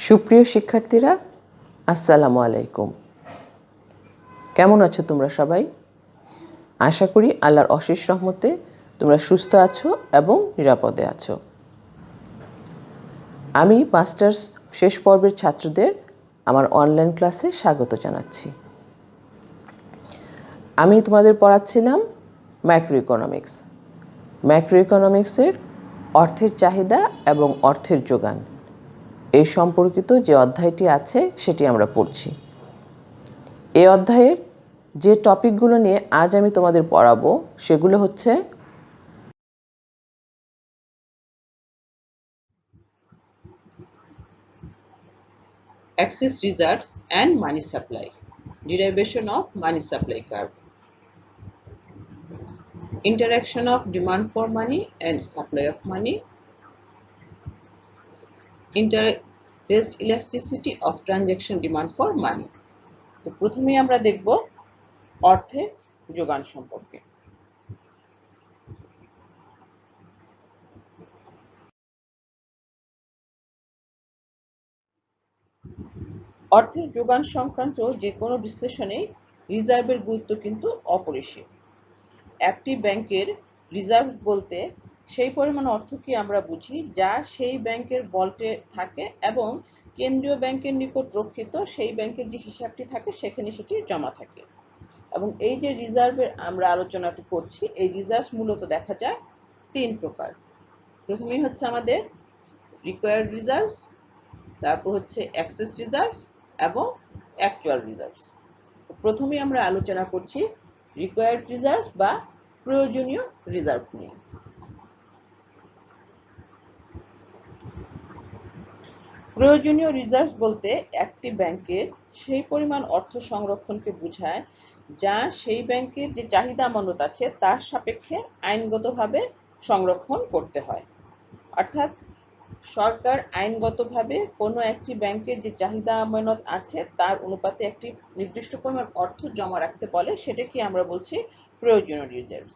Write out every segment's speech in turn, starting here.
সুপ্রিয় শিক্ষার্থীরা, আসসালামু আলাইকুম। কেমন আছো তোমরা সবাই? আশা করি আল্লাহর অশেষ রহমতে তোমরা সুস্থ আছো এবং নিরাপদে আছো। আমি মাস্টার্স শেষ পর্বের ছাত্রদের আমার অনলাইন ক্লাসে স্বাগত জানাচ্ছি। আমি তোমাদের পড়াচ্ছিলাম ম্যাক্রো ইকোনমিক্স। ম্যাক্রো ইকোনমিক্সের অর্থের চাহিদা এবং অর্থের যোগান এই সম্পর্কিত যে অধ্যায়টি আছে সেটি আমরা পড়ছি। এই অধ্যায়ের যে টপিকগুলো নিয়ে আজ আমি তোমাদের পড়াবো সেগুলো হচ্ছে excess reserves and money supply, derivation of money supply curve, interaction of demand for money and supply of money, interest elasticity of transaction demand for money. তো প্রথমেই আমরা দেখব অর্থের যোগান সম্পর্কে। অর্থের যোগান সংক্রান্ত যে কোনো বিশ্লেষণে রিজার্ভের গুরুত্ব কিন্তু অপরিসীম। একটি ব্যাংকের রিজার্ভ বলতে সেই পরিমাণ অর্থকে আমরা বুঝি যা সেই ব্যাংকের ভল্টে থাকে এবং কেন্দ্রীয় ব্যাংকের নিকট রক্ষিত সেই ব্যাংকের যে হিসাবটি থাকে সেখানে সেটি জমা থাকে। এবং এই যে রিজার্ভের আমরা আলোচনাটি করছি, এই রিজার্ভ মূলত দেখা যায় তিন প্রকার। প্রথমেই হচ্ছে আমাদের রিকোয়ার্ড রিজার্ভস, তারপর হচ্ছে এক্সেস রিজার্ভস এবং অ্যাকচুয়াল রিজার্ভস। প্রথমেই আমরা আলোচনা করছি রিকোয়ার্ড রিজার্ভ বা প্রয়োজনীয় রিজার্ভ নিয়ে। প্রয়োজনীয় রিজার্ভ বলতে একটি ব্যাংকের সেই পরিমাণ অর্থ সংরক্ষণকে বোঝায় যা সেই ব্যাংকের যে চাহিদা আমানত আছে তার সাপেক্ষে আইনগতভাবে সংরক্ষণ করতে হয়। অর্থাৎ সরকার আইনগতভাবে কোনো একটি ব্যাংকের যে চাহিদা আমানত আছে তার অনুপাতে একটি নির্দিষ্ট পরিমাণ অর্থ জমা রাখতে বলে, সেটাকে আমরা বলছি প্রয়োজনীয় রিজার্ভ।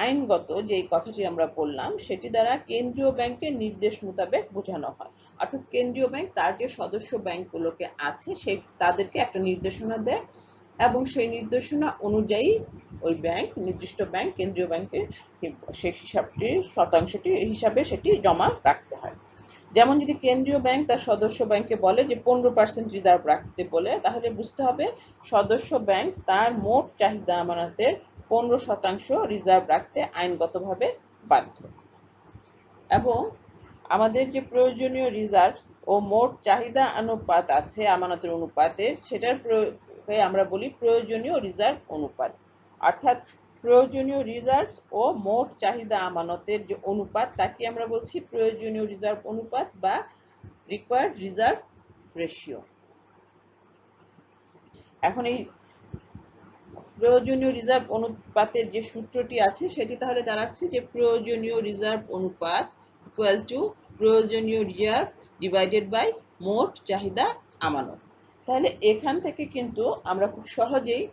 আইনগত যে কথাটি আমরা বললাম সেটি দ্বারা কেন্দ্রীয় ব্যাংকের নির্দেশ মোতাবেক বোঝানো হয়। অর্থাৎ কেন্দ্রীয় ব্যাংক তার যে সদস্য ব্যাংকগুলোকে আছে সেই তাদেরকে একটা নির্দেশনা দেয় এবং সেই নির্দেশনা অনুযায়ী ওই ব্যাংক, নির্দিষ্ট ব্যাংক কেন্দ্রীয় ব্যাংকের সেই হিসাবটির শতাংশটি হিসাবে সেটি জমা রাখতে হয়। যেমন যদি কেন্দ্রীয় ব্যাংক তার সদস্য ব্যাংকে বলে যে 15% রিজার্ভ রাখতে বলে, তাহলে বুঝতে হবে সদস্য ব্যাংক তার মোট চাহিদা আমানতের 15% রিজার্ভ রাখতে আইনগতভাবে বাধ্য। এবং আমাদের যে প্রয়োজনীয় রিজার্ভ ও মোট চাহিদা অনুপাত আছে আমানতের অনুপাতে, সেটার আমরা বলি প্রয়োজনীয় রিজার্ভ অনুপাত। অর্থাৎ প্রয়োজনীয় রিজার্ভ ও মোট চাহিদা আমানতের যে অনুপাত তাকে আমরা বলছি প্রয়োজনীয় রিজার্ভ অনুপাত বা রিকোয়ার্ড রিজার্ভ রেশিও। এখন এই প্রয়োজনীয় রিজার্ভ অনুপাতের যে সূত্রটি আছে সেটি তাহলে দাঁড়াচ্ছে যে প্রয়োজনীয় রিজার্ভ অনুপাত ইকুয়াল টু প্রয়োজনীয় রিজার্ভ ডিভাইডেড বাই মোট চাহিদা আমানত। তাহলে এখান থেকে কিন্তু আমরা খুব সহজেই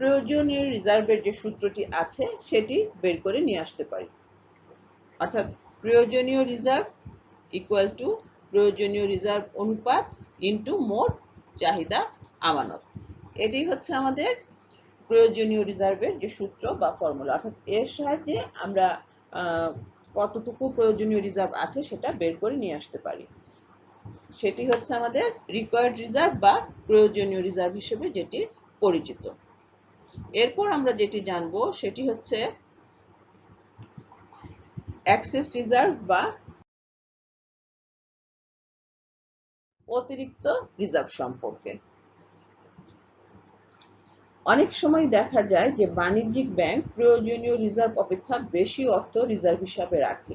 প্রয়োজনীয় রিজার্ভের যে সূত্রটি আছে সেটি বের করে নিয়ে আসতে পারি। অর্থাৎ প্রয়োজনীয় রিজার্ভ ইকুয়াল টু প্রয়োজনীয় রিজার্ভ অনুপাত ইন্টু মোট চাহিদা আমানত। এটি হচ্ছে আমাদের প্রয়োজনীয় রিজার্ভের যে সূত্র বা ফর্মুলা। অর্থাৎ এর সাহায্যে আমরা কতটুকু প্রয়োজনীয় রিজার্ভ আছে সেটা বের করে নিয়ে আসতে পারি। সেটি হচ্ছে আমাদের রিকোয়ার্ড রিজার্ভ বা প্রয়োজনীয় রিজার্ভ হিসেবে যেটি পরিচিত। এরপর আমরা যেটি জানবো সেটি হচ্ছে এক্সেস রিজার্ভ বা অতিরিক্ত রিজার্ভ সম্পর্কে। অনেক সময় দেখা যায় যে বাণিজ্যিক ব্যাংক প্রয়োজনীয় রিজার্ভ অপেক্ষা বেশি অর্থ রিজার্ভ হিসাবে রাখে।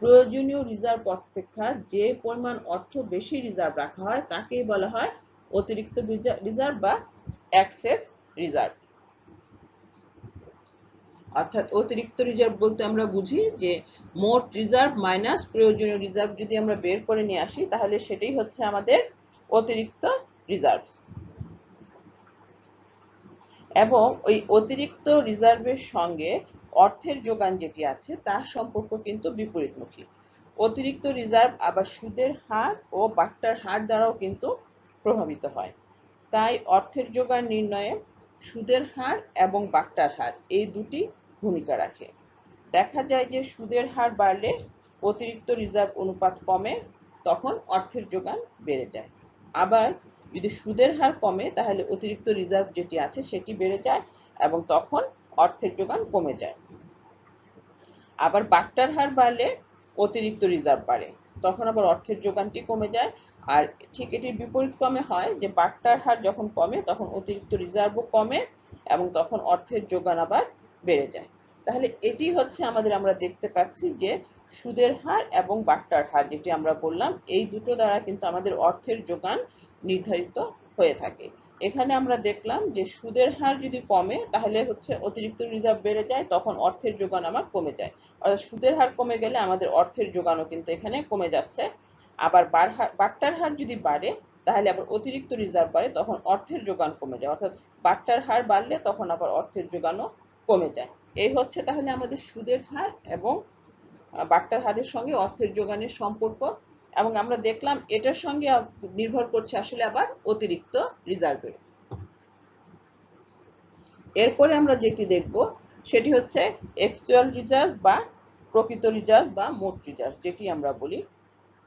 প্রয়োজনীয় রিজার্ভ অপেক্ষা যে পরিমাণ অর্থ বেশি রিজার্ভ রাখা হয় তাকেই বলা হয় অতিরিক্ত রিজার্ভ বা এক্সেস রিজার্ভ। অর্থাৎ অতিরিক্ত রিজার্ভ বলতে আমরা বুঝি যে মোট রিজার্ভ মাইনাস প্রয়োজনীয় রিজার্ভ যদি আমরা বের করে নিয়ে আসি তাহলে সেটাই হচ্ছে আমাদের অতিরিক্ত রিজার্ভ। এবং ওই অতিরিক্ত রিজার্ভের সঙ্গে অর্থের যোগান যেটি আছে তার সম্পর্ক কিন্তু বিপরীতমুখী। অতিরিক্ত রিজার্ভ আবার সুদের হার ও বাট্টার হার দ্বারাও কিন্তু প্রভাবিত হয়। তাই অর্থের জোগান নির্ণয়ে সুদের হার এবং বাট্টার হার এই দুটি ভূমিকা রাখে। দেখা যায় যে সুদের হার বাড়লে অতিরিক্ত রিজার্ভ অনুপাত কমে, তখন অর্থের জোগান বেড়ে যায়। আবার যদি সুদের হার কমে তাহলে অতিরিক্ত রিজার্ভ যেটি আছে সেটি বেড়ে যায় এবং তখন অর্থের জোগান কমে যায়। আবার বাট্টার হার বাড়লে অতিরিক্ত রিজার্ভ বাড়ে, তখন আবার অর্থের জোগানটি কমে যায়। আর ঠিক এটির বিপরীত ক্রমে হয় যে বাট্টার হার যখন কমে তখন অতিরিক্ত রিজার্ভও কমে এবং তখন অর্থের জোগান আবার বেড়ে যায়। তাহলে এটি হচ্ছে আমরা দেখতে পাচ্ছি যে সুদের হার এবং বাট্টার হার যেটি আমরা বললাম, এই দুটো দ্বারা কিন্তু আমাদের অর্থের জোগান নির্ধারিত হয়ে থাকে। এখানে আমরা দেখলাম যে সুদের হার যদি কমে তাহলে হচ্ছে অতিরিক্ত রিজার্ভ বেড়ে যায়, তখন অর্থের জোগান আমার কমে যায়। অর্থাৎ সুদের হার কমে গেলে আমাদের অর্থের জোগানও কিন্তু এখানে কমে যাচ্ছে। আবার বাট্টার হার যদি বাড়ে তাহলে আবার অতিরিক্ত রিজার্ভ বাড়ে, তখন অর্থের জোগান কমে যায়। অর্থাৎ বাট্টার হার বাড়লে তখন আবার অর্থের জোগানও কমে যায়। এই হচ্ছে তাহলে আমাদের সুদের হার এবং বাট্টার হারের সঙ্গে অর্থের জোগানের সম্পর্ক। এবং আমরা দেখলাম এটার সঙ্গে নির্ভর করছে আসলে আবার অতিরিক্ত রিজার্ভের। এরপরে আমরা যেটি দেখব সেটি হচ্ছে অ্যাকচুয়াল রিজার্ভ বা প্রকৃত রিজার্ভ বা মোট রিজার্ভ যেটি আমরা বলি।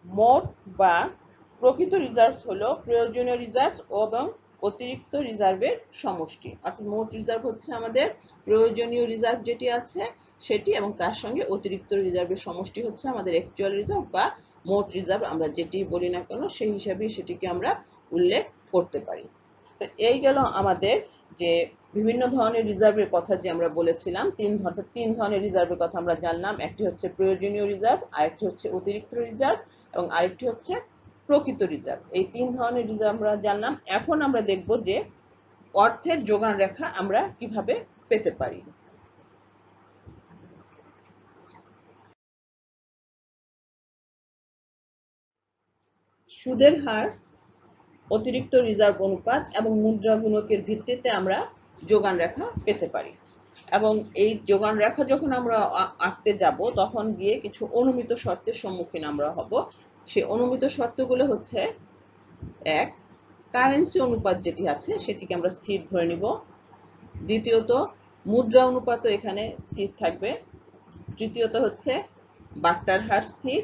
মোট বা প্রকৃত রিজার্ভ হলো প্রয়োজনীয় রিজার্ভ এবং অতিরিক্ত রিজার্ভের সমষ্টি। অর্থাৎ মোট রিজার্ভ হচ্ছে আমাদের প্রয়োজনীয় রিজার্ভ যেটি আছে সেটি, এবং তার সঙ্গে অতিরিক্ত রিজার্ভের সমষ্টি হচ্ছে আমাদের অ্যাকচুয়াল রিজার্ভ বা মোট রিজার্ভ। আমরা যেটি বলি না কেন সেই হিসাবে সেটিকে আমরা উল্লেখ করতে পারি। তো এই গেল আমাদের যে বিভিন্ন ধরনের রিজার্ভের কথা যে আমরা বলেছিলাম, তিন ধরনের রিজার্ভের কথা আমরা জানলাম। একটি হচ্ছে প্রয়োজনীয় রিজার্ভ, আরেকটি হচ্ছে অতিরিক্ত রিজার্ভ এবং আরেকটি হচ্ছে প্রকৃত রিজার্ভ। এই তিন ধরনের রিজার্ভ আমরা জানলাম। এখন আমরা দেখব যে অর্থের যোগান রেখা আমরা কিভাবে পেতে পারি। সুদের হার, অতিরিক্ত রিজার্ভ অনুপাত এবং মুদ্রা গুণকের ভিত্তিতে আমরা যোগান রেখা পেতে পারি। এবং এই যোগান রেখা যখন আমরা আঁকতে যাব তখন গিয়ে কিছু অনুমিত শর্তের সম্মুখীন আমরা হব। সেই অনুমিত শর্তগুলো হচ্ছে: এক, কারেন্সি অনুপাত যেটি আছে সেটিকে আমরা স্থির ধরে নিব। দ্বিতীয়ত, মুদ্রা অনুপাতও এখানে স্থির থাকবে। তৃতীয়ত হচ্ছে বাট্টার হার স্থির।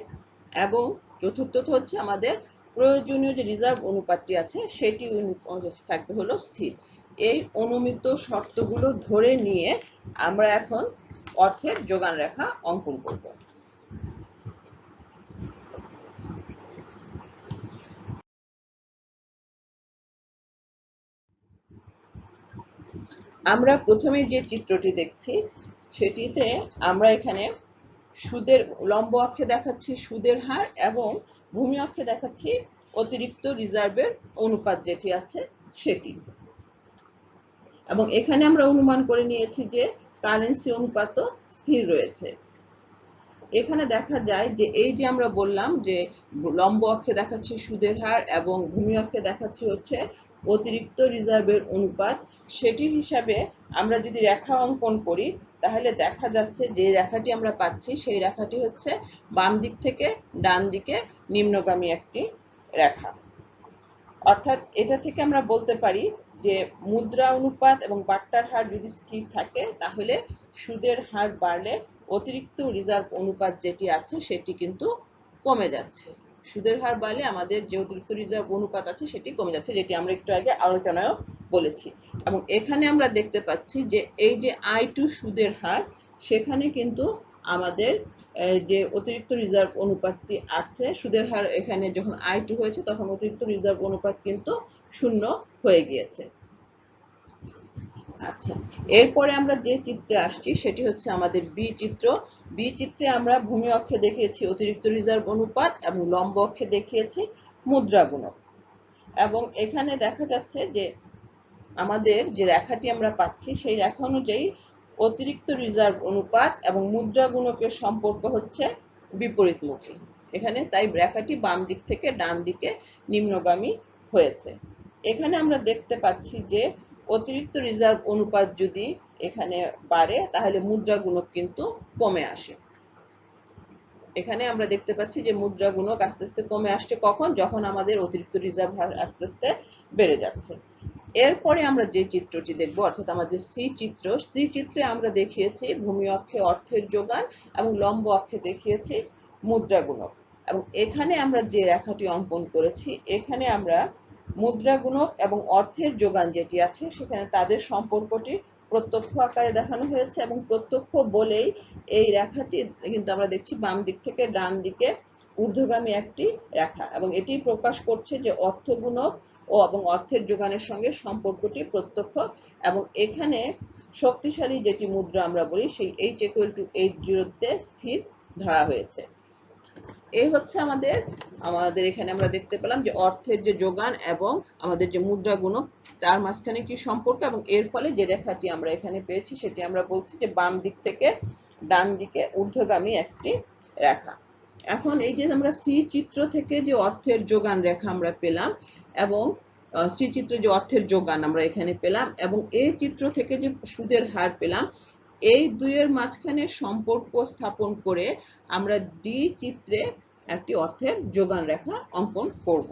এবং চতুর্থত হচ্ছে আমাদের প্রয়োজনীয় যে রিজার্ভ অনুপাতটি আছে সেটি থাকবে হলো স্থির। এই অনুমিত শর্তগুলো ধরে নিয়ে আমরা এখন অর্থের যোগান রেখা অঙ্কন করব। আমরা প্রথমে যে চিত্রটি দেখছি সেটিতে আমরা এখানে সুদের লম্ব অক্ষে দেখাচ্ছি সুদের হার এবং ভূমি অক্ষে দেখাচ্ছি অতিরিক্ত রিজার্ভের অনুপাত যেটি আছে সেটি। এবং এখানে আমরা অনুমান করে নিয়েছি যে কারেন্সি অনুপাতও স্থির রয়েছে। এখানে দেখা যায় যে এই যে আমরা বললাম যে লম্ব অক্ষে দেখাচ্ছি সুদের হার এবং ভূমি অক্ষে দেখাচ্ছি হচ্ছে অতিরিক্ত রিজার্ভের অনুপাত, সেটির হিসাবে আমরা যদি রেখা অঙ্কন করি তাহলে দেখা যাচ্ছে যে রেখাটি আমরা পাচ্ছি সেই রেখাটি হচ্ছে বাম দিক থেকে ডান দিকে নিম্নগামী একটি রেখা। অর্থাৎ এটা থেকে আমরা বলতে পারি যে মুদ্রা অনুপাত এবং বাট্টার হার যদি স্থির থাকে তাহলে সুদের হার বাড়লে অতিরিক্ত রিজার্ভ অনুপাত যেটি আছে সেটি কিন্তু কমে যাচ্ছে। সুদের হার বাড়লে আমাদের যে অতিরিক্ত রিজার্ভ অনুপাত আছে সেটি কমে যাচ্ছে, যেটি আমরা একটু আগে আলোচনায়ও বলেছি। এবং এখানে আমরা দেখতে পাচ্ছি যে এই যে I2 সুদের হার, সেখানে কিন্তু আমাদের যে অতিরিক্ত রিজার্ভ অনুপাতটি আছে, সুদের হার এখানে যখন I2 হয়েছে তখন অতিরিক্ত রিজার্ভ অনুপাত কিন্তু 0 হয়ে গিয়েছে। আচ্ছা, এরপরে আমরা যে চিত্রে আসছি সেটি হচ্ছে আমাদের বি চিত্র। বি চিত্রে আমরা ভূমি অক্ষে দেখিয়েছি অতিরিক্ত রিজার্ভ অনুপাত এবং লম্ব অক্ষে দেখিয়েছি মুদ্রা গুণক। এবং এখানে দেখা যাচ্ছে যে আমাদের যে রেখাটি আমরা পাচ্ছি সেই রেখা অনুযায়ী অতিরিক্ত রিজার্ভ অনুপাত এবং মুদ্রা গুণকের সম্পর্ক হচ্ছে বিপরীতমুখী। এখানে তাই রেখাটি বাম দিক থেকে ডান দিকে নিম্নগামী হয়েছে। এখানে আমরা দেখতে পাচ্ছি যে অতিরিক্ত রিজার্ভ অনুপাত যদি এখানে বাড়ে তাহলে মুদ্রা গুণক কিন্তু কমে আসে। এখানে আমরা দেখতে পাচ্ছি যে মুদ্রা গুণক আস্তে আস্তে কমে আসছে, কখন? যখন আমাদের অতিরিক্ত রিজার্ভ হার আস্তে আস্তে বেড়ে যাচ্ছে। এরপরে আমরা যে চিত্রটি দেখব, অর্থাৎ আমাদের সি চিত্রে আমরা দেখিয়েছি ভূমি অক্ষে অর্থের যোগান এবং লম্ব অক্ষে দেখিয়েছি মুদ্রা গুণক। এবং এখানে আমরা যে রেখাটি অঙ্কন করেছি, এখানে আমরা মুদ্রা গুণক এবং অর্থের যোগান যেটি আছে সেখানে তাদের সম্পর্কটি প্রত্যক্ষ আকারে দেখানো হয়েছে, এবং প্রত্যক্ষ বলেই এই রেখাটি কিন্তু আমরা দেখছি বাম দিক থেকে ডান দিকে ঊর্ধ্বগামী একটি রেখা, এবং এটি প্রকাশ করছে যে অর্থ গুণক এবং অর্থের যোগানের সঙ্গে সম্পর্কটি প্রত্যক্ষ। এবং এখানে শক্তিশালী যেটি মুদ্রা আমরা বলি সেই H=H0 তে স্থির ধরা হয়েছে। এই হচ্ছে আমাদের এখানে আমরা দেখতে পেলাম যে অর্থের যে যোগান এবং আমাদের যে মুদ্রা গুণক তার মাঝখানে কি সম্পর্ক, এবং এর ফলে যে রেখাটি আমরা এখানে পেয়েছি সেটি আমরা বলছি যে বাম দিক থেকে ডান দিকে ঊর্ধ্বগামী একটি রেখা। এখন এই যে আমরা সি চিত্র থেকে যে অর্থের যোগান রেখা আমরা পেলাম, এবং সি চিত্রে যে অর্থের যোগান আমরা এখানে পেলাম, এবং এই চিত্র থেকে যে সুদের হার পেলাম, এই দুইয়ের মাঝখানে সম্পর্ক স্থাপন করে আমরা ডি চিত্রে একটি অর্থের যোগান রেখা অঙ্কন করব।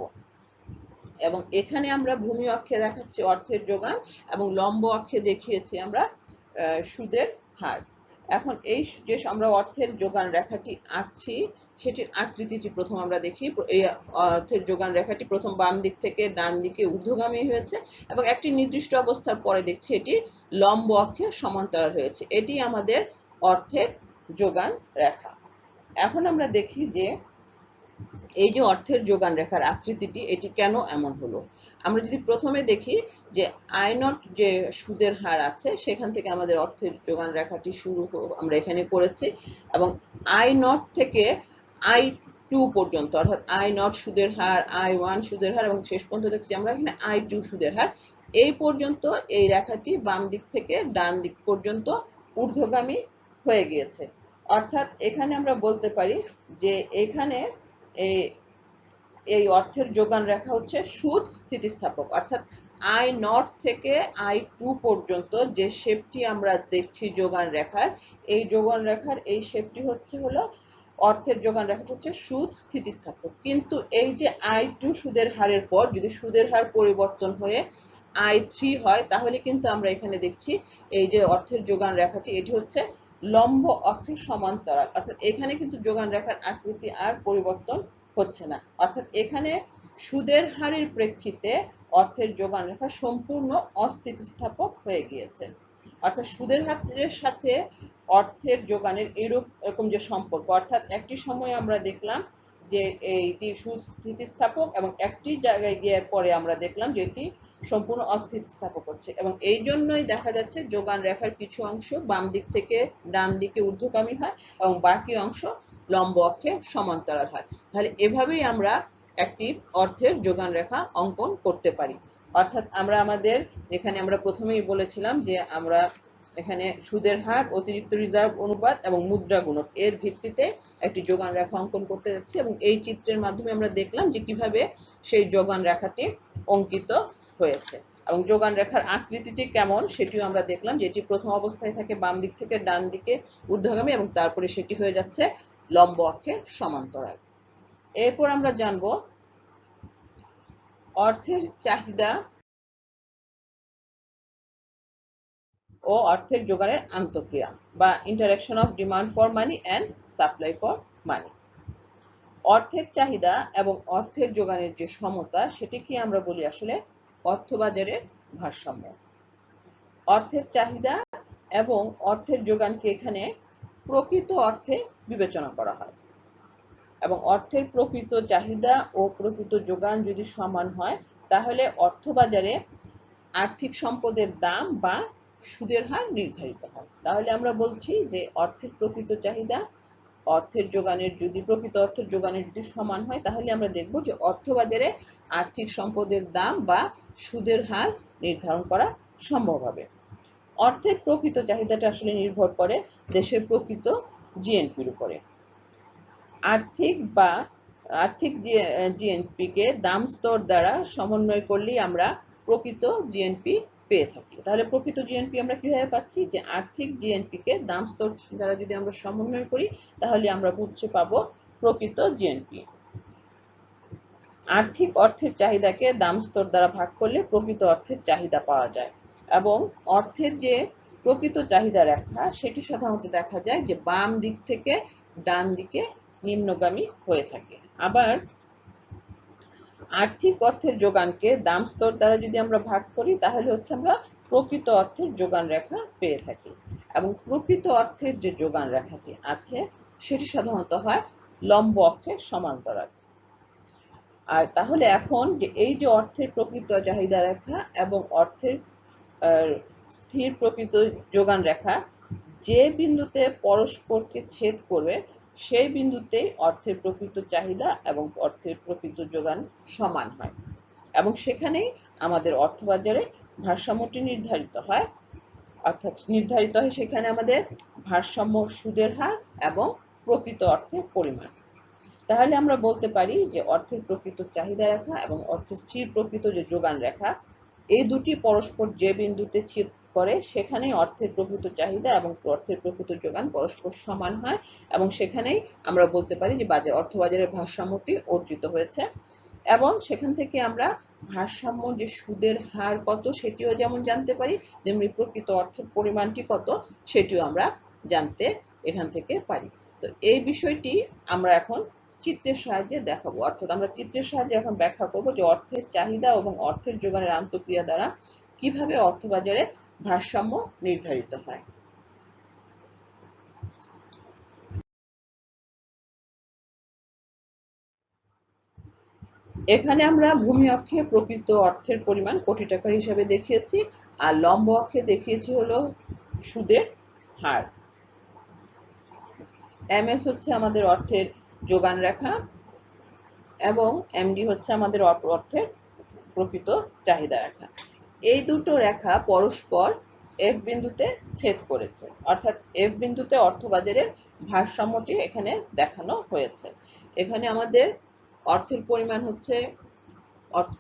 এবং এখানে আমরা ভূমি অক্ষে দেখাচ্ছি অর্থের যোগান এবং লম্ব অক্ষে দেখিয়েছি আমরা সুদের হার। এখন এই যে আমরা অর্থের যোগান রেখাটি আঁকছি সেটির আকৃতিটি প্রথম আমরা দেখি। এই অর্থের যোগান রেখাটি প্রথম বাম দিক থেকে ডান দিকে ঊর্ধ্বগামী হয়েছে, এবং একটি নির্দিষ্ট অবস্থার পরে দেখছি এটি লম্ব অক্ষে সমান্তরাল হয়েছে। এটি আমাদের অর্থের যোগান রেখা। এখন আমরা দেখি যে এই যে অর্থের যোগান রেখার আকৃতিটি এটি কেন এমন হলো। আমরা যদি প্রথমে দেখি যে I0 যে সুদের হার আছে সেখান থেকে আমাদের অর্থের যোগান রেখাটি শুরু আমরা এখানে করেছি, এবং I0 থেকে I2 পর্যন্ত, অর্থাৎ I0 সুদের হার, I1 সুদের হার, এবং শেষ পর্যন্ত দেখছি আমরা এখানে I2 সুদের হার। এই পর্যন্ত এই রেখাটি বাম দিক থেকে ডান দিক পর্যন্ত ঊর্ধ্বগামী হয়ে গিয়েছে। অর্থাৎ এখানে আমরা বলতে পারি যে এখানে এই অর্থের যোগান রেখা হচ্ছে সুদ স্থিতিস্থাপক, অর্থাৎ I0 থেকে I2 পর্যন্ত যে শেপটি আমরা দেখছি যোগান রেখার, এই যোগান রেখার এই শেপটি হলো অর্থের যোগান রেখাটি হচ্ছে সুদ স্থিতিস্থাপক। কিন্তু এই যে I2 সুদের হারের পর যদি সুদের হার পরিবর্তন হয়ে I3 হয়, তাহলে কিন্তু আমরা এখানে দেখছি এই যে অর্থের যোগান রেখাটি এটি হচ্ছে লম্ব অক্ষের সমান্তরাল, অর্থাৎ এখানে কিন্তু যোগান রেখার আকৃতি আর পরিবর্তন হচ্ছে না। অর্থাৎ এখানে সুদের হারের প্রেক্ষিতে অর্থের যোগান রেখা সম্পূর্ণ অস্থিতিস্থাপক হয়ে গিয়েছে। অর্থাৎ সুদের হারের সাথে অর্থের যোগানের এরকম যে সম্পর্ক, অর্থাৎ একটি সময় আমরা দেখলাম যে এইটি সুদ স্থিতিস্থাপক, এবং একটি জায়গায় গিয়ে পরে আমরা দেখলাম যে এটি সম্পূর্ণ অস্থিতিস্থাপক হচ্ছে, এবং এই জন্যই দেখা যাচ্ছে যোগান রেখার কিছু অংশ বাম দিক থেকে ডান দিকে ঊর্ধ্বগামী হয় এবং বাকি অংশ লম্ব অক্ষে সমান্তরাল হয়। তাহলে এভাবেই আমরা একটি অর্থের যোগান রেখা অঙ্কন করতে পারি। অর্থাৎ আমরা আমাদের এখানে আমরা প্রথমেই বলেছিলাম যে আমরা এখানে সুদের হার, অতিরিক্ত রিজার্ভ অনুপাত এবং মুদ্রা গুণক এর ভিত্তিতে একটি যোগান রেখা অঙ্কন করতে যাচ্ছি, এবং এই চিত্রের মাধ্যমে আমরা দেখলাম যে কিভাবে সেই যোগান রেখাটি অঙ্কিত হয়েছে, এবং যোগান রেখার আকৃতিটি কেমন সেটিও আমরা দেখলাম, যেটি প্রথম অবস্থায় থাকে বাম দিক থেকে ডান দিকে ঊর্ধ্বগামী, এবং তারপরে সেটি হয়ে যাচ্ছে লম্ব অক্ষের সমান্তরাল। এরপর আমরা জানব অর্থের চাহিদা ও অর্থের যোগানের আন্তঃক্রিয়া, বা interaction of demand for money and supply for money. অর্থের চাহিদা এবং অর্থের যোগানের যে সমতা সেটিকে আমরা বলি আসলে অর্থবাজারের ভারসাম্য। অর্থের চাহিদা এবং অর্থের যোগানকে এখানে প্রকৃত অর্থে বিবেচনা করা হয়, এবং অর্থের প্রকৃত চাহিদা ও প্রকৃত যোগান যদি সমান হয় তাহলে অর্থবাজারে আর্থিক সম্পদের দাম বা সুদের হার নির্ধারিত হয়। তাহলে আমরা বলছি যে অর্থের প্রকৃত চাহিদা অর্থের যোগানের যদি প্রকৃত অর্থের যোগানের যদি সমান হয় তাহলে আমরা দেখব যে অর্থবাজারে আর্থিক সম্পদের দাম বা সুদের হার নির্ধারণ করা সম্ভব হবে। অর্থের প্রকৃত চাহিদাটা আসলে নির্ভর করে দেশের প্রকৃত জিএনপির উপরে। আর্থিক জিএনপি কে দাম স্তর দ্বারা সমন্বয় করলেই আমরা প্রকৃত জিএনপি পেয়ে থাকি। তাহলে প্রকৃত জিএনপি আমরা কিভাবে পাচ্ছি? যে আর্থিক জিএনপি কে দাম স্তর দ্বারা যদি আমরা সমন্বয় করি তাহলে আমরা হচ্ছে পাবো প্রকৃত জিএনপি। আর্থিক অর্থের চাহিদাকে দাম স্তর দ্বারা ভাগ করলে প্রকৃত অর্থের চাহিদা পাওয়া যায় এবং অর্থের যে প্রকৃত চাহিদা রেখা সেটি সাধারণত দেখা যায় যে বাম দিক থেকে ডান দিকে নিম্নগামী হয়ে থাকে। আবার আর্থিক অর্থের যোগানকে দাম স্তর দ্বারা যদি আমরা ভাগ করি তাহলে হচ্ছে আমরা প্রকৃত অর্থের যোগান রেখা পেয়ে থাকি এবং প্রকৃত অর্থের যে যোগান রেখাটি আছে সেটি সাধারণত হয় লম্ব অক্ষের সমান্তরাল। আর তাহলে এখন যে এই যে অর্থের প্রকৃত চাহিদা রেখা এবং অর্থের স্থির প্রকৃত যোগান রেখা যে বিন্দুতে পরস্পরকে ছেদ করবে সেই বিন্দুতেই অর্থের প্রকৃত চাহিদা এবং অর্থের প্রকৃত যোগান সমান হয় এবং সেখানেই আমাদের অর্থবাজারে ভারসাম্যটি নির্ধারিত হয়। অর্থাৎ নির্ধারিত হয় সেখানে আমাদের ভারসাম্য সুদের হার এবং প্রকৃত অর্থের পরিমাণ। তাহলে আমরা বলতে পারি যে অর্থের প্রকৃত চাহিদা রেখা এবং অর্থের স্থির প্রকৃত যে যোগান রেখা এই দুটি পরস্পর যে বিন্দুতে ছেদ করে সেখানেই অর্থের প্রকৃত চাহিদা এবং অর্থের প্রকৃত যোগান পরস্পর সমান হয় এবং সেখানেই আমরা বলতে পারি যে অর্থবাজারের ভারসাম্যটি অর্জিত হয়েছে এবং সেখান থেকে আমরা ভারসাম্য যে সুদের হার কত সেটিও যেমন জানতে পারি তেমনি প্রকৃত অর্থের পরিমাণটি কত সেটিও আমরা জানতে এখান থেকে পারি। তো এই বিষয়টি আমরা এখন চিত্রের সাহায্যে দেখাবো, অর্থাৎ আমরা চিত্রের সাহায্যে এখন ব্যাখ্যা করব যে অর্থের চাহিদা এবং অর্থের যোগানের আন্তঃক্রিয়া দ্বারা কিভাবে অর্থবাজারে ভারসাম্য নির্ধারিত হয়। এখানে আমরা ভূমি অক্ষে প্রকৃত অর্থের পরিমাণ কোটি টাকার হিসাবে দেখিয়েছি আর লম্ব অক্ষে দেখিয়েছি হলো সুদের হার। এমএস হচ্ছে আমাদের অর্থের যোগান রেখা এবং এমডি হচ্ছে আমাদের অর্থের প্রকৃত চাহিদা রেখা। এই দুটো রেখা পরস্পর এফ বিন্দুতে ছেদ করেছে, অর্থাৎ এফ বিন্দুতে অর্থবাজারের ভারসাম্যটি এখানে দেখানো হয়েছে। এখানে আমাদের অর্থের পরিমাণ হচ্ছে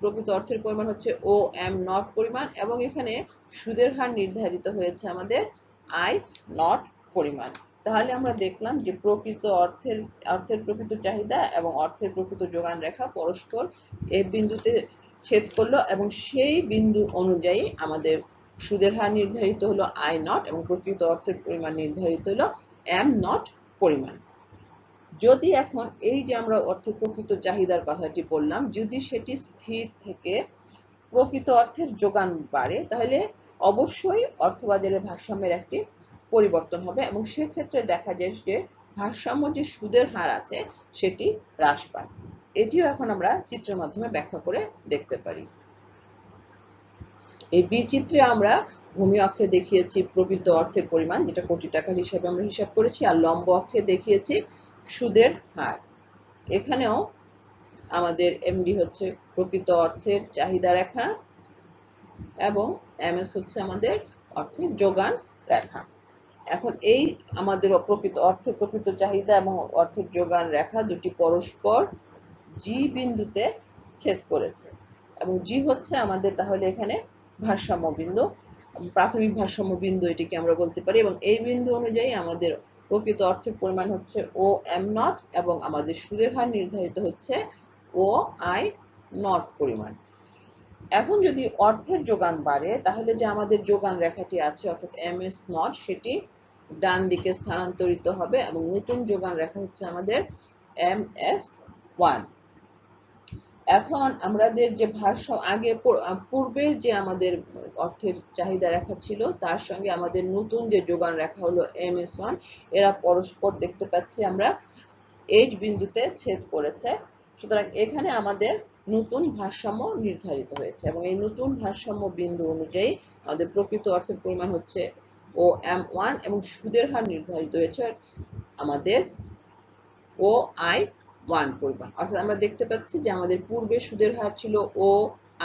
প্রকৃত অর্থের পরিমাণ হচ্ছে ও এম নট পরিমাণ এবং এখানে সুদের হার নির্ধারিত হয়েছে আমাদের আই নট পরিমাণ। তাহলে আমরা দেখলাম যে প্রকৃত অর্থের প্রকৃত চাহিদা এবং অর্থের প্রকৃত যোগান রেখা পরস্পর এফ বিন্দুতে ছেদ করলো এবং সেই বিন্দু অনুযায়ী আমাদের সুদের হার নির্ধারিত হলো আই নট এবং প্রকৃত অর্থের পরিমাণ নির্ধারিত হলো এম নট পরিমাণ। যদি এখন এই যে আমরা অর্থের প্রকৃত চাহিদার কথাটি বললাম যদি সেটি স্থির থেকে প্রকৃত অর্থের যোগান বাড়ে তাহলে অবশ্যই অর্থবাজারের ভারসাম্যের একটি পরিবর্তন হবে এবং সেক্ষেত্রে দেখা যায় যে ভারসাম্য যে সুদের হার আছে সেটি হ্রাস পায়। এটিও এখন আমরা চিত্রের মাধ্যমে ব্যাখ্যা করে দেখতে পারি। এই বিচিত্রে আমরা ভূমি অক্ষে দেখিয়েছি প্রকৃত অর্থের পরিমাণ যেটা কোটি টাকার হিসাবে আমরা হিসাব করেছি আর লম্ব অক্ষে দেখিয়েছি সুদের হার। এখানেও আমাদের এমডি হচ্ছে প্রকৃত অর্থের চাহিদা রেখা এবং এমএস হচ্ছে আমাদের অর্থের যোগান রেখা। এখন এই আমাদের প্রকৃত চাহিদা এবং অর্থের যোগান রেখা দুটি পরস্পর জি বিন্দুতে ছেদ করেছে এবং জি হচ্ছে আমাদের তাহলে এখানে ভারসাম্য বিন্দু, প্রাথমিক ভারসাম্য বিন্দু এটিকে আমরা বলতে পারি এবং এই বিন্দু অনুযায়ী আমাদের প্রকৃত অর্থের পরিমাণ হচ্ছে ও এম নট এবং আমাদের সুদের হার নির্ধারিত হচ্ছে ও আই নট পরিমাণ। এখন যদি অর্থের যোগান বাড়ে তাহলে যে আমাদের যোগান রেখাটি আছে অর্থাৎ এম এস নট সেটি ডান দিকে স্থানান্তরিত হবে এবং নতুন যোগান রেখা হচ্ছে আমাদের এম এস ওয়ান। এখন আমাদের যে ভারসাম্য আগে পূর্বের যে আমাদের অর্থের চাহিদা রেখা ছিল তার সঙ্গে আমাদের নতুন যে যোগান রেখা হলো এম এস ওয়ান এরা পরস্পর দেখতে পাচ্ছি আমরা এইচ বিন্দুতে ছেদ করেছে। সুতরাং এখানে আমাদের নতুন ভারসাম্য নির্ধারিত হয়েছে এবং এই নতুন ভারসাম্য বিন্দু অনুযায়ী আমাদের প্রকৃত অর্থের পরিমাণ হচ্ছে ও এম ওয়ান এবং সুদের হার নির্ধারিত হয়েছে আমাদের ও আই ওয়ান পরিমাণ। অর্থাৎ আমরা দেখতে পাচ্ছি যে আমাদের পূর্বে সুদের হার ছিল ও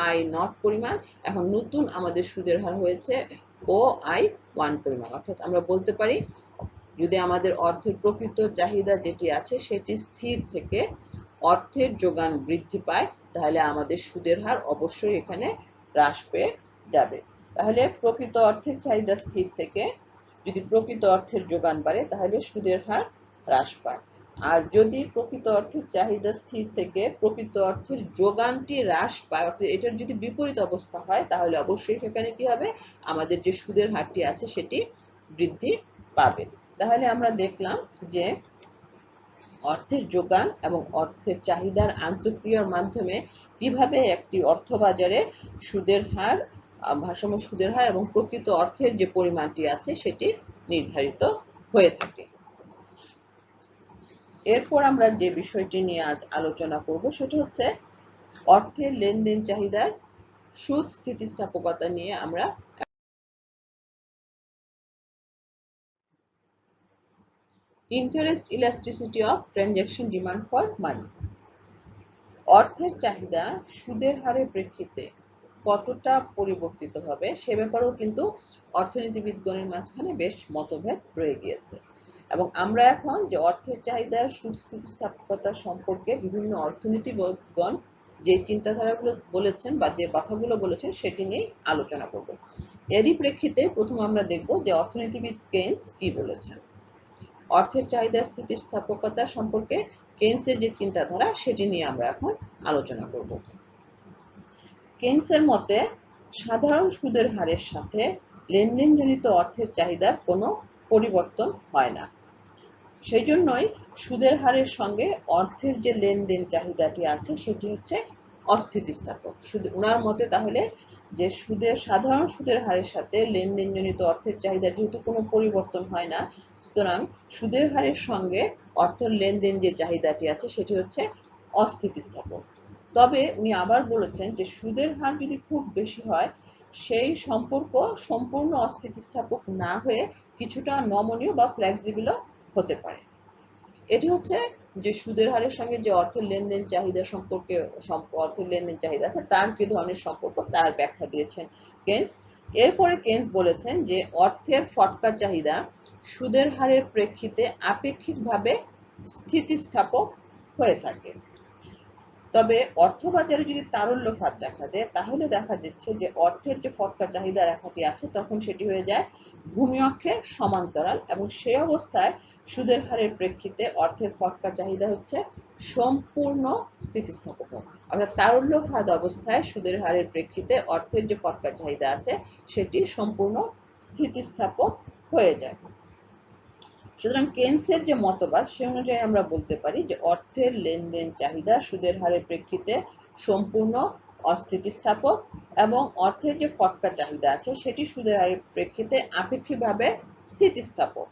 আই নট পরিমাণ, এখন নতুন আমাদের সুদের হার হয়েছে ও আই ওয়ান পরিমাণ। অর্থাৎ আমরা বলতে পারি যদি আমাদের অর্থের প্রকৃত চাহিদা যেটি আছে সেটি স্থির থেকে অর্থের যোগান বৃদ্ধি পায় তাহলে আমাদের সুদের হার অবশ্যই এখানে হ্রাস পেয়ে যাবে। তাহলে প্রকৃত অর্থের চাহিদা স্থির থেকে যদি প্রকৃত অর্থের যোগান বাড়ে তাহলে সুদের হার হ্রাস পায়। আর যদি প্রকৃত অর্থের চাহিদা স্থির থেকে প্রকৃত অর্থের যোগানটি হ্রাস পায়, অর্থাৎ এটার যদি বিপরীত অবস্থা হয় তাহলে অবশ্যই সেখানে কি হবে, আমাদের যে সুদের হারটি আছে সেটি বৃদ্ধি পাবে। তাহলে আমরা দেখলাম যে অর্থের যোগান এবং অর্থের চাহিদার আন্তঃক্রিয়ার মাধ্যমে কিভাবে একটি অর্থবাজারে সুদের হার, ভারসাম্য সুদের হার এবং প্রকৃত অর্থের যে পরিমাণটি আছে সেটি নির্ধারিত হয়ে থাকে। এরপর আমরা যে বিষয়টি নিয়ে আজ আলোচনা করব সেটা হচ্ছে অর্থের লেনদেন চাহিদার সুদ স্থিতিস্থাপকতা নিয়ে আমরা interest elasticity of transaction demand for money. অর্থের চাহিদা সুদের হারের প্রেক্ষিতে কতটা পরিবর্তিত হবে সে ব্যাপারেও কিন্তু অর্থনীতিবিদগণের মাঝখানে বেশ মতভেদ রয়ে গিয়েছে। এবং আমরা এখন যে অর্থের চাহিদা সুদ স্থিতিস্থাপকতা সম্পর্কে বিভিন্ন অর্থনীতিবিদগণ যে চিন্তাধারাগুলো বলেছেন বা যে কথাগুলো বলেছেন সেটি নিয়ে আলোচনা করব। এরই প্রেক্ষিতে প্রথম আমরা দেখব যে অর্থনীতিবিদ কেইন্স কি বলেছেন। অর্থের চাহিদা স্থিতিস্থাপকতা সম্পর্কে কেইন্সের যে চিন্তাধারা সেটি নিয়ে আমরা এখন আলোচনা করব। কেইন্সের মতে সাধারণ সুদের হারের সাথে লেনদেনজনিত অর্থের চাহিদার কোনো পরিবর্তন হয় না। সেই জন্যই সুদের হারের সঙ্গে অর্থের যে লেনদেন চাহিদাটি আছে সেটি হচ্ছে অস্থিতিস্থাপক। ওনার মতে তাহলে যে সাধারণ সুদের হারের সাথে লেনদেনজনিত অর্থের চাহিদা যেহেতু কোনো পরিবর্তন হয় না, সুতরাং সুদের হারের সঙ্গে অর্থের লেনদেন যে চাহিদাটি আছে সেটি হচ্ছে অস্থিতিস্থাপক। তবে উনি আবার বলেছেন যে সুদের হার যদি খুব বেশি হয় সেই সম্পর্ক সম্পূর্ণ অস্থিতিস্থাপক না হয়ে কিছুটা নমনীয় বা ফ্লেক্সিবলও হতে পারে। এটি হচ্ছে যে সুদের হারের সঙ্গে যে অর্থের লেনদেন চাহিদা সম্পর্কে অর্থের লেনদেন চাহিদা আছে তার কি ধরনের সম্পর্ক তার ব্যাখ্যা দিয়েছেন কেইন্স। এরপরে কেইন্স বলেছেন যে অর্থের ফটকা চাহিদা সুদের হারের প্রেক্ষিতে আপেক্ষিকভাবে স্থিতিস্থাপক হয়ে থাকে। তবে অর্থবাজারে যদি তারল্য ফাঁদ দেখা দেয় তাহলে দেখা যাচ্ছে যে অর্থের যে ফটকা চাহিদা রেখাটি আছে তখন সেটি হয়ে যায় ভূমি অক্ষের সমান্তরাল এবং সেই অবস্থায় সুদের হারের প্রেক্ষিতে অর্থের ফটকা চাহিদা হচ্ছে সম্পূর্ণ স্থিতিস্থাপক। অর্থাৎ তারল্য ফাঁদ অবস্থায় সুদের হারের প্রেক্ষিতে অর্থের যে ফটকা চাহিদা আছে সেটি সম্পূর্ণ স্থিতিস্থাপক হয়ে যায়। সুতরাং কেইন্সের যে মতবাদ সে অনুযায়ী আমরা বলতে পারি যে অর্থের লেনদেন চাহিদা সুদের হারের প্রেক্ষিতে সম্পূর্ণ অস্থিতিস্থাপক এবং অর্থের যে ফটকা চাহিদা আছে সেটি সুদের হারের প্রেক্ষিতে আপেক্ষিকভাবে স্থিতিস্থাপক।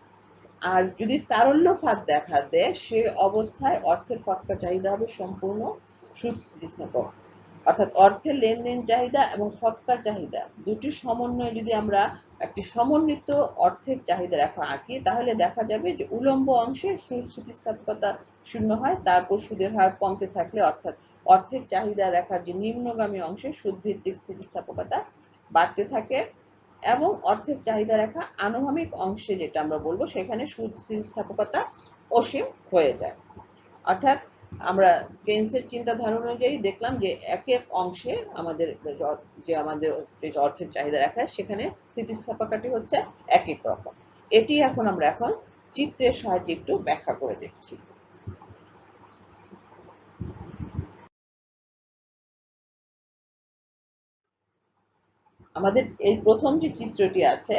আর যদি তারল্য ফাঁদ দেখা দেয় সে অবস্থায় অর্থের ফটকা চাহিদা হবে সম্পূর্ণ সুদ স্থিতিস্থাপক। অর্থাৎ অর্থের লেনদেন চাহিদা এবং ফটকা চাহিদা দুটির সমন্বয়ে যদি আমরা একটি সমন্বিত অর্থের চাহিদা রেখা আঁকি তাহলে দেখা যাবে যে উলম্ব অংশে সুদ স্থিতিস্থাপকতা শূন্য হয়, তারপর সুদের হার কমতে থাকলে অর্থাৎ অর্থের চাহিদা রেখার যে নিম্নগামী অংশে সুদ ভিত্তিক স্থিতিস্থাপকতা বাড়তে থাকে এবং অর্থের চাহিদা রেখা আনুভূমিক অংশে যেটা আমরা বলবো সেখানে সুদ স্থিতিস্থাপকতা অসীম হয়ে যায়। অর্থাৎ আমরা কেইন্সের চিন্তাধারা অনুযায়ী দেখলাম যে এক এক অংশে আমাদের অর্থের চাহিদা রেখা সেখানে স্থিতিস্থাপকতাটি হচ্ছে এক এক রকম। এটি আমরা এখন চিত্রের সাহায্যে একটু ব্যাখ্যা করে দেখছি। আমাদের এই প্রথম যে চিত্রটি আছে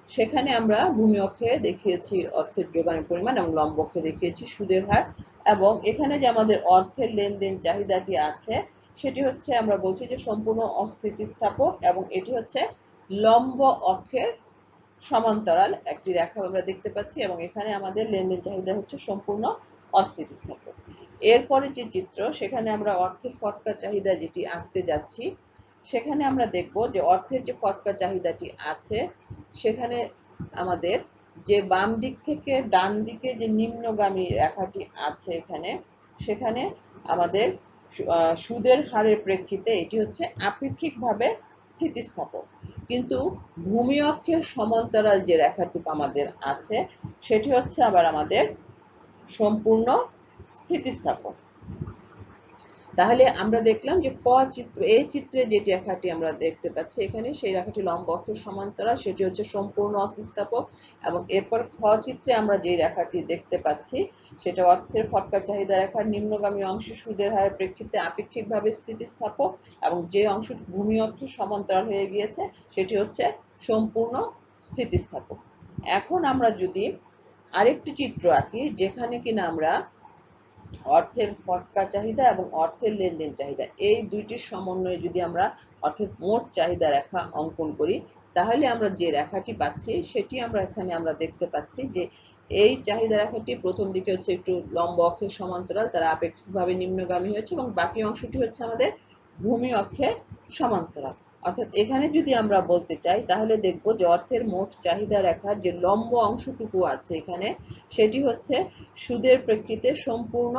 সেখানে আমরা ভূমি অক্ষে দেখিয়েছি অর্থের যোগানের পরিমাণ এবং লম্ব অক্ষে দেখিয়েছি সুদের হার, এবং এখানে যে আমাদের অর্থের লেনদেন চাহিদাটি আছে সেটি হচ্ছে আমরা বলছি যে সম্পূর্ণ অস্থিতিস্থাপক এবং এটি হচ্ছে লম্ব অক্ষের সমান্তরাল একটি রেখা আমরা দেখতে পাচ্ছি এবং এখানে আমাদের লেনদেন চাহিদা হচ্ছে সম্পূর্ণ অস্থিতিস্থাপক। এরপরে যে চিত্র সেখানে আমরা অর্থের ফটকা চাহিদা যেটি আঁকতে যাচ্ছি সেখানে আমরা দেখব যে অর্থের যে ফটকা চাহিদাটি আছে সেখানে আমাদের যে বাম দিক থেকে ডান দিকে যে নিম্নগামী রেখাটি আছে সেখানে আমাদের সুদের হারের প্রেক্ষিতে এটি হচ্ছে আপেক্ষিকভাবে স্থিতিস্থাপক, কিন্তু ভূমি অক্ষের সমান্তরাল যে রেখাটুকু আমাদের আছে সেটি হচ্ছে আবার আমাদের সম্পূর্ণ স্থিতিস্থাপক। তাহলে আমরা দেখলাম যে এই চিত্রে যে রেখাটি আমরা দেখতে পাচ্ছি এখানে, সেই রেখাটি লম্ব অক্ষের সমান্তরাল, সেটি হচ্ছে সম্পূর্ণ অস্থিতিস্থাপক। এবং এরপর খ চিত্রে আমরা যে রেখাটি দেখতে পাচ্ছি সেটা অর্থের ফটকা চাহিদা রেখার নিম্নগামী অংশ সুদের হারের প্রেক্ষিতে আপেক্ষিকভাবে স্থিতিস্থাপক, এবং যে অংশটি ভূমি অক্ষের সমান্তরাল হয়ে গিয়েছে সেটি হচ্ছে সম্পূর্ণ স্থিতিস্থাপক। এখন আমরা যদি আরেকটি চিত্র আঁকি যেখানে কিনা আমরা অর্থের ফটকা চাহিদা এবং অর্থের লেনদেন চাহিদা এই দুইটির সমন্বয়ে যদি আমরা অর্থের মোট চাহিদা রেখা অঙ্কন করি, তাহলে আমরা যে রেখাটি পাচ্ছি সেটি আমরা এখানে দেখতে পাচ্ছি যে এই চাহিদা রেখাটি প্রথম দিকে হচ্ছে একটু লম্ব অক্ষের সমান্তরাল, তারা আপেক্ষিকভাবে নিম্নগামী হয়েছে, এবং বাকি অংশটি হচ্ছে আমাদের ভূমি অক্ষের সমান্তরাল। অর্থাৎ এখানে যদি আমরা বলতে চাই তাহলে দেখব যে অর্থের মোট চাহিদা রেখার যে লম্ব অংশটুকু আছে এখানে, সেটি হচ্ছে সুদের প্রেক্ষিতে সম্পূর্ণ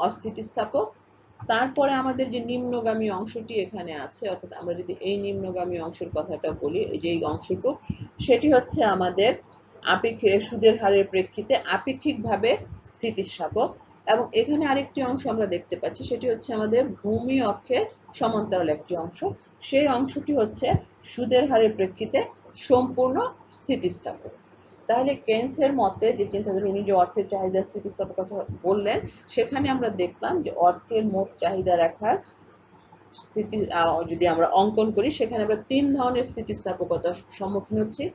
অস্থিতিস্থাপক। তারপরে আমাদের যে নিম্নগামী অংশটি এখানে আছে, অর্থাৎ আমরা যদি এই নিম্নগামী অংশের কথাটা বলি, এই যে এই অংশটুকু, সেটি হচ্ছে আমাদের সুদের হারের প্রেক্ষিতে আপেক্ষিকভাবে স্থিতিস্থাপক। এবং এখানে আরেকটি অংশ আমরা দেখতে পাচ্ছি, সেটি হচ্ছে আমাদের ভূমি অক্ষের সমান্তরাল একটি অংশ, সেই অংশটি হচ্ছে সুদের হারের প্রেক্ষিতে সম্পূর্ণ স্থিতিস্থাপক। তাহলে কেন্সের মতে যে চিন্তাধারা, উনি যে অর্থের চাহিদা স্থিতিস্থাপক কথা বললেন, সেখানে আমরা দেখলাম যে অর্থের মোট চাহিদা রেখার স্থিতি যদি আমরা অঙ্কন করি, সেখানে আমরা তিন ধরনের স্থিতিস্থাপকতার সম্মুখীন হচ্ছি।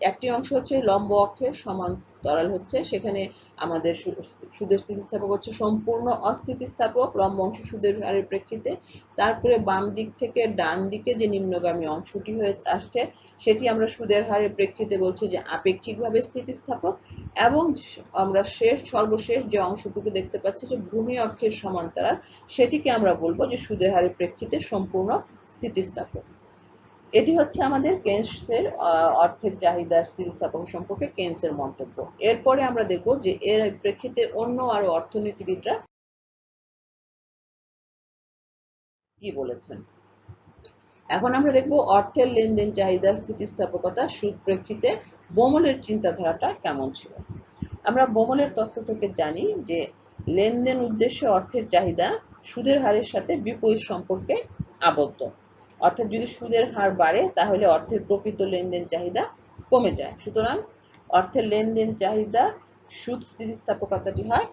একটি অংশ হচ্ছে লম্ব অক্ষের সমান্তরাল হচ্ছে, সেখানে আমাদের সুদের স্থিতিস্থাপক হচ্ছে সম্পূর্ণ অস্থিতিস্থাপক, লম্ব অংশ সুদের হারের প্রেক্ষিতে। তারপরে বাম দিক থেকে ডান দিকে যে নিম্নগামী অংশটি হয়ে আসছে সেটি আমরা সুদের হারের প্রেক্ষিতে বলছি যে আপেক্ষিকভাবে স্থিতিস্থাপক। এবং আমরা সর্বশেষ যে অংশটুকু দেখতে পাচ্ছি যে ভূমি অক্ষের সমান্তরাল, সেটিকে আমরা বলবো যে সুদের হারের প্রেক্ষিতে সম্পূর্ণ স্থিতিস্থাপক। এটি হচ্ছে আমাদের কেন্সের অর্থের চাহিদার স্থিতিস্থাপক সম্পর্কে কেন্সের মন্তব্য। এরপরে আমরা দেখব যে এর প্রেক্ষিতে অন্য আরো অর্থনীতিবিদরা কি বলেছেন। এখন আমরা দেখব অর্থের লেনদেন চাহিদার স্থিতিস্থাপকতা সুদ প্রেক্ষিতে বোমলের চিন্তাধারাটা কেমন ছিল। আমরা বোমলের তত্ত্ব থেকে জানি যে লেনদেন উদ্দেশ্যে অর্থের চাহিদা সুদের হারের সাথে বিপরীত সম্পর্কে আবদ্ধ। অর্থাৎ যদি সুদের হার বাড়ে তাহলে অর্থের প্রকৃত লেনদেন চাহিদা কমে যায়। সুতরাং অর্থের লেনদেন চাহিদা সুদ স্থিতিস্থাপকতাটি হয়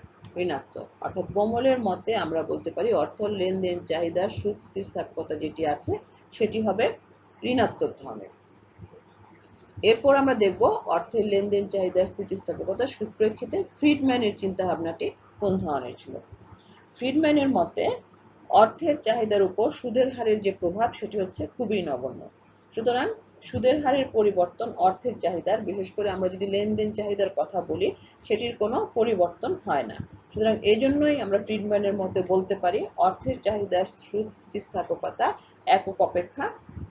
ঋণাত্মক। অর্থাৎ বোমলের মতে আমরা বলতে পারি অর্থ লেনদেন চাহিদার সুদ স্থিতিস্থাপকতা যেটি আছে সেটি হবে ঋণাত্মক ধরনের। এরপর আমরা দেখব অর্থের লেনদেন চাহিদার স্থিতিস্থাপকতা সুদ প্রেক্ষিতে ফ্রিডম্যানের চিন্তাভাবনাটি কোন ধরনের ছিল। ফ্রিডম্যানের মতে অর্থের চাহিদার উপর সুদের হারের যে প্রভাব সেটি হচ্ছে খুবই নগণ্য। সুতরাং সুদের হারের পরিবর্তন অর্থের চাহিদার, বিশেষ করে আমরা যদি লেনদেন চাহিদার কথা বলি, সেটির কোনো পরিবর্তন হয় না। সুতরাং এই জন্যই আমরা ফ্রিডম্যানের মতে বলতে পারি অর্থের চাহিদার স্থিতিস্থাপকতা একক অপেক্ষা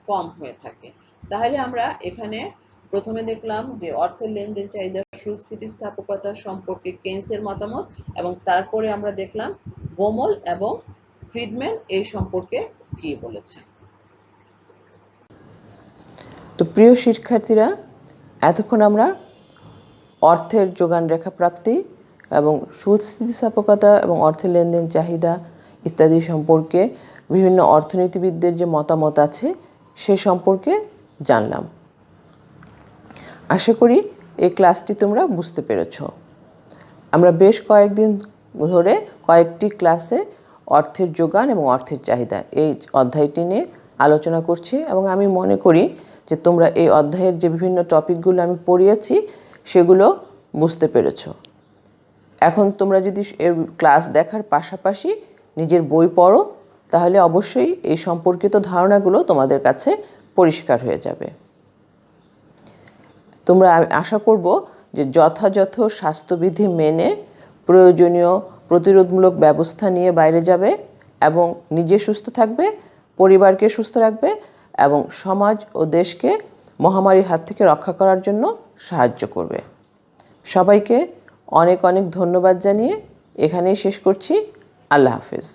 কম হয়ে থাকে। তাহলে আমরা এখানে প্রথমে দেখলাম যে অর্থের লেনদেন চাহিদার সুস্থিতিস্থাপকতা সম্পর্কে কেন্সের মতামত, এবং তারপরে আমরা দেখলাম বোমল এবং ফ্রিডম্যান এই সম্পর্কে কি বলেছেন। তো প্রিয় শিক্ষার্থীরা, এতক্ষণ আমরা অর্থের যোগান রেখা প্রাপ্তি এবং সুদ স্থিতিস্থাপকতা এবং অর্থের লেনদেন চাহিদা ইত্যাদি সম্পর্কে বিভিন্ন অর্থনীতিবিদদের যে মতামত আছে সে সম্পর্কে জানলাম। আশা করি এই ক্লাসটি তোমরা বুঝতে পেরেছ। আমরা বেশ কয়েকদিন ধরে কয়েকটি ক্লাসে অর্থের যোগান এবং অর্থের চাহিদা এই অধ্যায়টি নিয়ে আলোচনা করছি, এবং আমি মনে করি যে তোমরা এই অধ্যায়ের যে বিভিন্ন টপিকগুলো আমি পড়িয়েছি সেগুলো বুঝতে পেরেছ। এখন তোমরা যদি এর ক্লাস দেখার পাশাপাশি নিজের বই পড়ো, তাহলে অবশ্যই এই সম্পর্কিত ধারণাগুলো তোমাদের কাছে পরিষ্কার হয়ে যাবে। তোমরা আশা করব যে যথাযথ স্বাস্থ্যবিধি মেনে প্রয়োজনীয় প্রতিরোধমূলক ব্যবস্থা নিয়ে বাইরে যাবে এবং নিজে সুস্থ থাকবে, পরিবারকে সুস্থ রাখবে এবং সমাজ ও দেশকে মহামারীর হাত থেকে রক্ষা করার জন্য সাহায্য করবে। সবাইকে অনেক অনেক ধন্যবাদ জানিয়ে এখানেই শেষ করছি। আল্লাহ হাফেজ।